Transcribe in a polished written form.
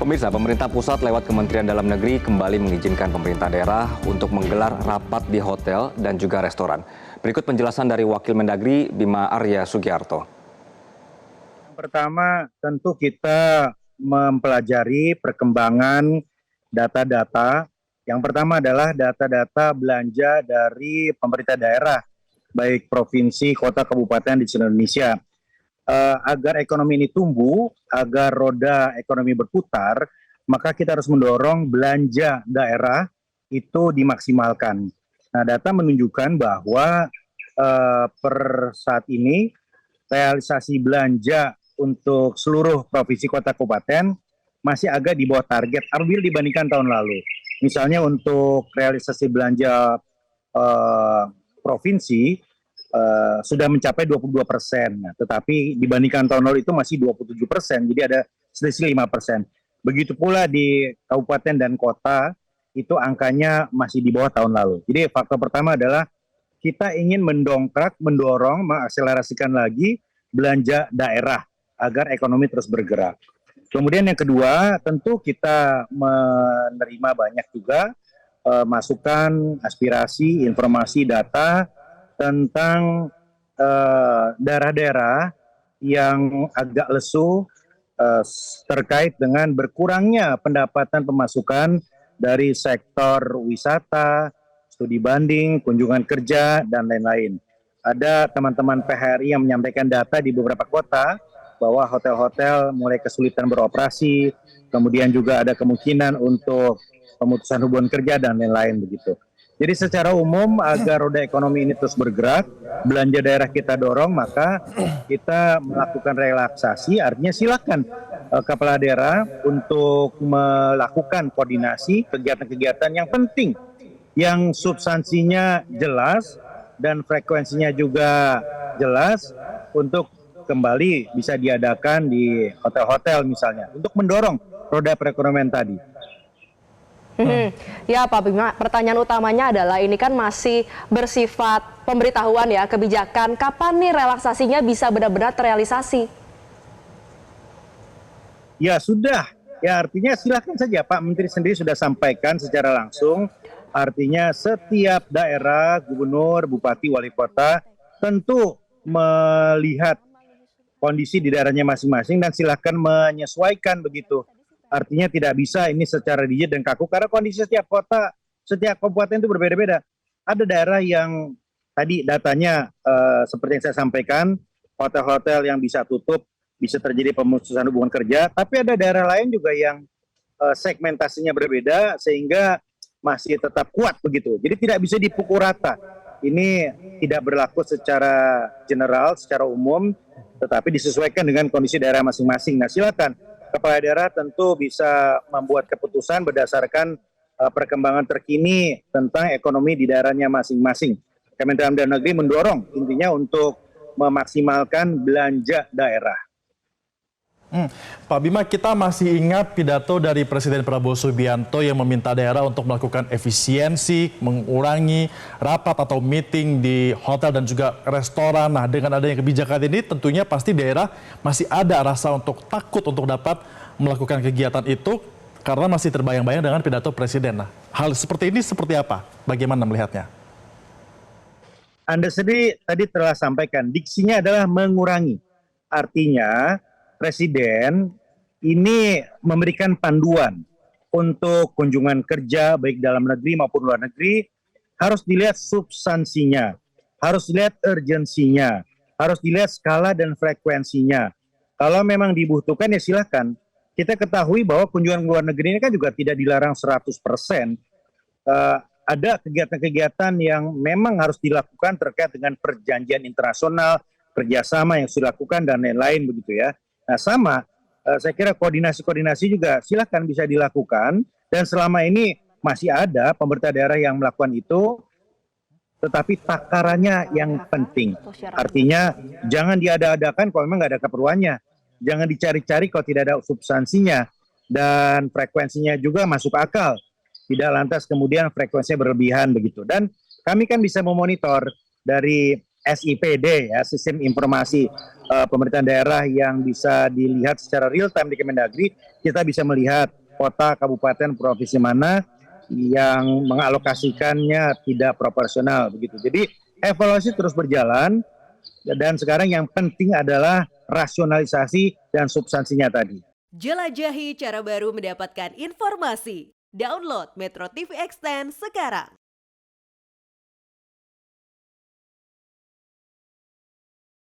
Pemirsa, pemerintah pusat lewat Kementerian Dalam Negeri kembali mengizinkan pemerintah daerah untuk menggelar rapat di hotel dan juga restoran. Berikut penjelasan dari Wakil Mendagri Bima Arya Sugiarto. Pertama, tentu kita mempelajari perkembangan data-data. Yang pertama adalah data-data belanja dari pemerintah daerah, baik provinsi, kota, kabupaten di seluruh Indonesia. Agar ekonomi ini tumbuh, agar roda ekonomi berputar, maka kita harus mendorong belanja daerah itu dimaksimalkan. Nah, data menunjukkan bahwa per saat ini realisasi belanja untuk seluruh provinsi kota kabupaten masih agak di bawah target apabila dibandingkan tahun lalu. Misalnya untuk realisasi belanja provinsi sudah mencapai 22%, tetapi dibandingkan tahun lalu itu masih 27%, jadi ada selisih 5%. Begitu pula di kabupaten dan kota, itu angkanya masih di bawah tahun lalu. Jadi faktor pertama adalah kita ingin mendorong, mengakselerasikan lagi belanja daerah agar ekonomi terus bergerak. Kemudian yang kedua, tentu kita menerima banyak juga masukan, aspirasi, informasi, data tentang daerah-daerah yang agak lesu terkait dengan berkurangnya pendapatan pemasukan dari sektor wisata, studi banding, kunjungan kerja, dan lain-lain. Ada teman-teman PHRI yang menyampaikan data di beberapa kota bahwa hotel-hotel mulai kesulitan beroperasi, kemudian juga ada kemungkinan untuk pemutusan hubungan kerja dan lain-lain begitu. Jadi secara umum agar roda ekonomi ini terus bergerak, belanja daerah kita dorong, maka kita melakukan relaksasi, artinya silakan kepala daerah untuk melakukan koordinasi kegiatan-kegiatan yang penting, yang substansinya jelas dan frekuensinya juga jelas untuk kembali bisa diadakan di hotel-hotel misalnya, untuk mendorong roda perekonomian tadi. Ya Pak Bima, pertanyaan utamanya adalah ini kan masih bersifat pemberitahuan ya, kebijakan. Kapan nih relaksasinya bisa benar-benar terrealisasi? Ya sudah, ya artinya silakan saja, Pak Menteri sendiri sudah sampaikan secara langsung. Artinya setiap daerah, gubernur, bupati, wali kota tentu melihat kondisi di daerahnya masing-masing dan silakan menyesuaikan begitu. Artinya tidak bisa ini secara rigid dan kaku karena kondisi setiap kota, setiap kabupaten itu berbeda-beda. Ada daerah yang tadi datanya seperti yang saya sampaikan, hotel-hotel yang bisa tutup, bisa terjadi pemutusan hubungan kerja, tapi ada daerah lain juga yang segmentasinya berbeda sehingga masih tetap kuat begitu. Jadi tidak bisa dipukul rata. Ini tidak berlaku secara general, secara umum, tetapi disesuaikan dengan kondisi daerah masing-masing. Nah, silakan kepala daerah tentu bisa membuat keputusan berdasarkan perkembangan terkini tentang ekonomi di daerahnya masing-masing. Kementerian Dalam Negeri mendorong intinya untuk memaksimalkan belanja daerah. Pak Bima, kita masih ingat pidato dari Presiden Prabowo Subianto yang meminta daerah untuk melakukan efisiensi, mengurangi rapat atau meeting di hotel dan juga restoran. Nah, dengan adanya kebijakan ini tentunya pasti daerah masih ada rasa untuk takut untuk dapat melakukan kegiatan itu karena masih terbayang-bayang dengan pidato Presiden. Nah, hal seperti ini seperti apa? Bagaimana melihatnya? Anda sendiri tadi telah sampaikan, diksinya adalah mengurangi. Artinya, Presiden ini memberikan panduan untuk kunjungan kerja baik dalam negeri maupun luar negeri harus dilihat substansinya, harus dilihat urgensinya, harus dilihat skala dan frekuensinya. Kalau memang dibutuhkan ya silakan. Kita ketahui bahwa kunjungan luar negeri ini kan juga tidak dilarang 100%. Ada kegiatan-kegiatan yang memang harus dilakukan terkait dengan perjanjian internasional, kerjasama yang sudah dilakukan dan lain-lain begitu ya. Nah sama, saya kira koordinasi-koordinasi juga silakan bisa dilakukan dan selama ini masih ada pemerintah daerah yang melakukan itu, tetapi takarannya yang penting. Artinya jangan diada-adakan kalau memang nggak ada keperluannya, jangan dicari-cari kalau tidak ada substansinya dan frekuensinya juga masuk akal, tidak lantas kemudian frekuensinya berlebihan begitu. Dan kami kan bisa memonitor dari SIPD ya, sistem informasi pemerintahan daerah yang bisa dilihat secara real time di Kemendagri. Kita bisa melihat kota, kabupaten, provinsi mana yang mengalokasikannya tidak proporsional begitu. Jadi evaluasi terus berjalan dan sekarang yang penting adalah rasionalisasi dan substansinya tadi. Jelajahi cara baru mendapatkan informasi. Download Metro TV Extend sekarang.